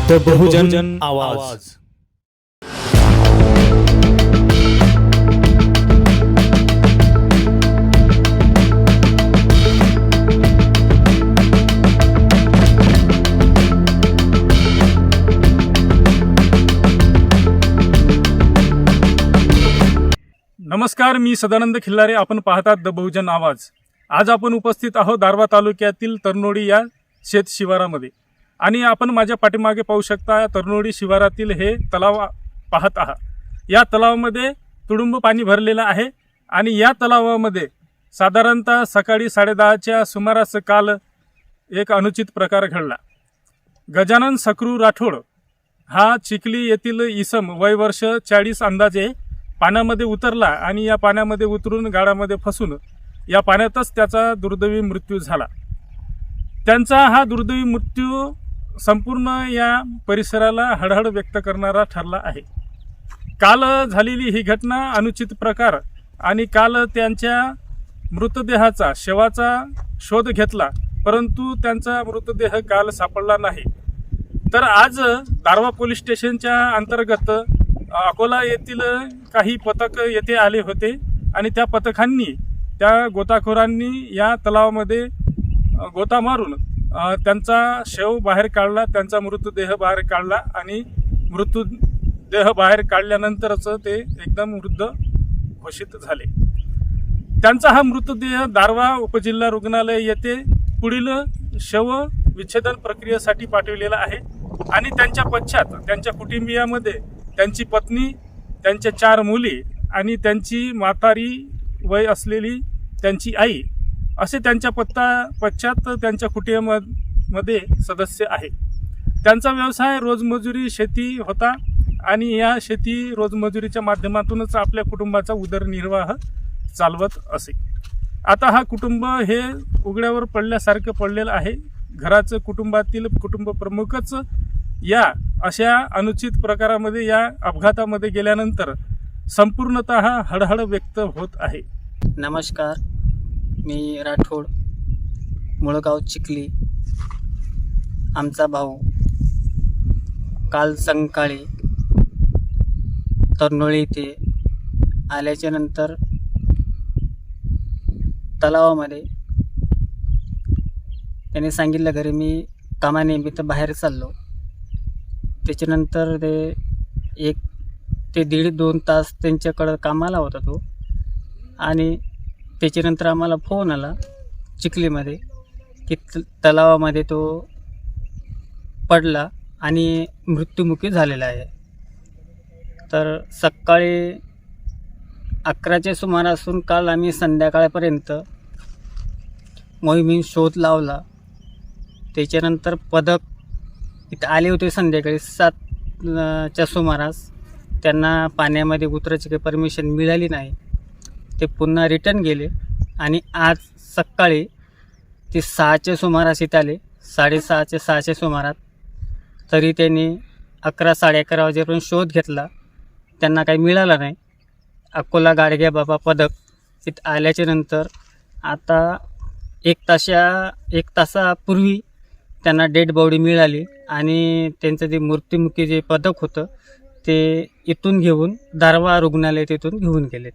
The बहुजन आवाज। नमस्कार, मी सदानंद खिल्लारे. आपण पाहतात द बहुजन आवाज. आज आपण उपस्थित आहोत दारव्हा तालुक्यातील तरनोडी या शेत शिवारामध्ये आणि आपण माझ्या पाठीमागे पाहू शकता तरनोडी शिवारातील हे तलाव पाहत आहात. या तलावामध्ये तुडुंब पाणी भरलेलं आहे आणि या तलावामध्ये साधारणतः सकाळी 10:30च्या सुमारास काल एक अनुचित प्रकार घडला. गजानन सक्रू राठोड हा चिखली येथील इसम वय वर्ष 40 अंदाजे पाण्यामध्ये उतरला आणि या पाण्यामध्ये उतरून गाडामध्ये फसून या पाण्यातच त्याचा दुर्दैवी मृत्यू झाला. त्यांचा हा दुर्दैवी मृत्यू संपूर्ण या परिसराला हळहळ व्यक्त करणारा ठरला आहे. काल झालेली ही घटना अनुचित प्रकार आणि काल त्यांच्या मृतदेहाचा शवाचा शोध घेतला, परंतु त्यांचा मृतदेह काल सापडला नाही. तर आज दारव्हा पोलीस स्टेशनच्या अंतर्गत अकोला येथील काही पथक येथे आले होते आणि त्या पथकांनी त्या गोताखोरांनी या तलावामध्ये गोता मारून त्यांचा शव बाहेर काढला, त्यांचा मृतदेह बाहेर काढला आणि मृतदेह बाहेर काढल्यानंतरच ते एकदम मृत घोषित झाले. त्यांचा हा मृतदेह दारव्हा उपजिल्हा रुग्णालय येथे पुढील शव विच्छेदन प्रक्रियेसाठी पाठविलेला आहे आणि त्यांच्या पश्चात त्यांच्या कुटुंबियामध्ये त्यांची पत्नी, त्यांच्या 4 मुली आणि त्यांची म्हातारी वय असलेली त्यांची आई असे त्यांच्या पश्चात त्यांच्या कुटुंबामध्ये सदस्य आहे. त्यांचा व्यवसाय रोजमजुरी शेती होता आणि या शेती रोजमजुरीच्या माध्यमातूनच आपल्या कुटुंबाचा उदरनिर्वाह चालवत असे. आता हा कुटुंब हे उघड्यावर पडल्यासारखं पडलेलं आहे. घराचं कुटुंबातील कुटुंब प्रमुखच या अशा अनुचित प्रकारामध्ये या अपघातामध्ये गेल्यानंतर संपूर्णतः हळहळ व्यक्त होत आहे. नमस्कार, मी राठोड, मुळगाव चिखली. आमचा भाऊ काल संध्याकाळी तरनोळी येथे आल्याच्या नंतर तलावामध्ये त्याने सांगितलं घरी मी कामानिमित्त बाहेर चाललो. त्याच्यानंतर ते 1 ते 1.5-2 तास त्यांच्याकडं कामाला होता तो आणि त्याच्यानंतर आम्हाला फोन आला चिखलीमध्ये की तलावामध्ये तो पडला आणि मृत्युमुखी झालेला आहे. तर सकाळी 11च्या सुमारासून काल आम्ही संध्याकाळपर्यंत मोहीम शोध लावला. त्याच्यानंतर पथक इथं आले होते संध्याकाळी 7च्या सुमारास. त्यांना पाण्यामध्ये उतरायची काही परमिशन मिळाली नाही. ते पुन्हा रिटर्न गेले आणि आज सकाळी ते 6च्या सुमारास इथं आले, 6:30च्या सुमारात. तरी त्यांनी 11-11:30 वाजेपर्यंत शोध घेतला, त्यांना काही मिळालं नाही. अकोला गाडगे बाबा पथक इथं आल्याच्या नंतर आता 1 तासापूर्वी त्यांना डेड बॉडी मिळाली आणि त्यांचं जे मृत्युमुखी जे पथक होतं ते इथून घेऊन दारव्हा रुग्णालयात इथून घेऊन गेलेत.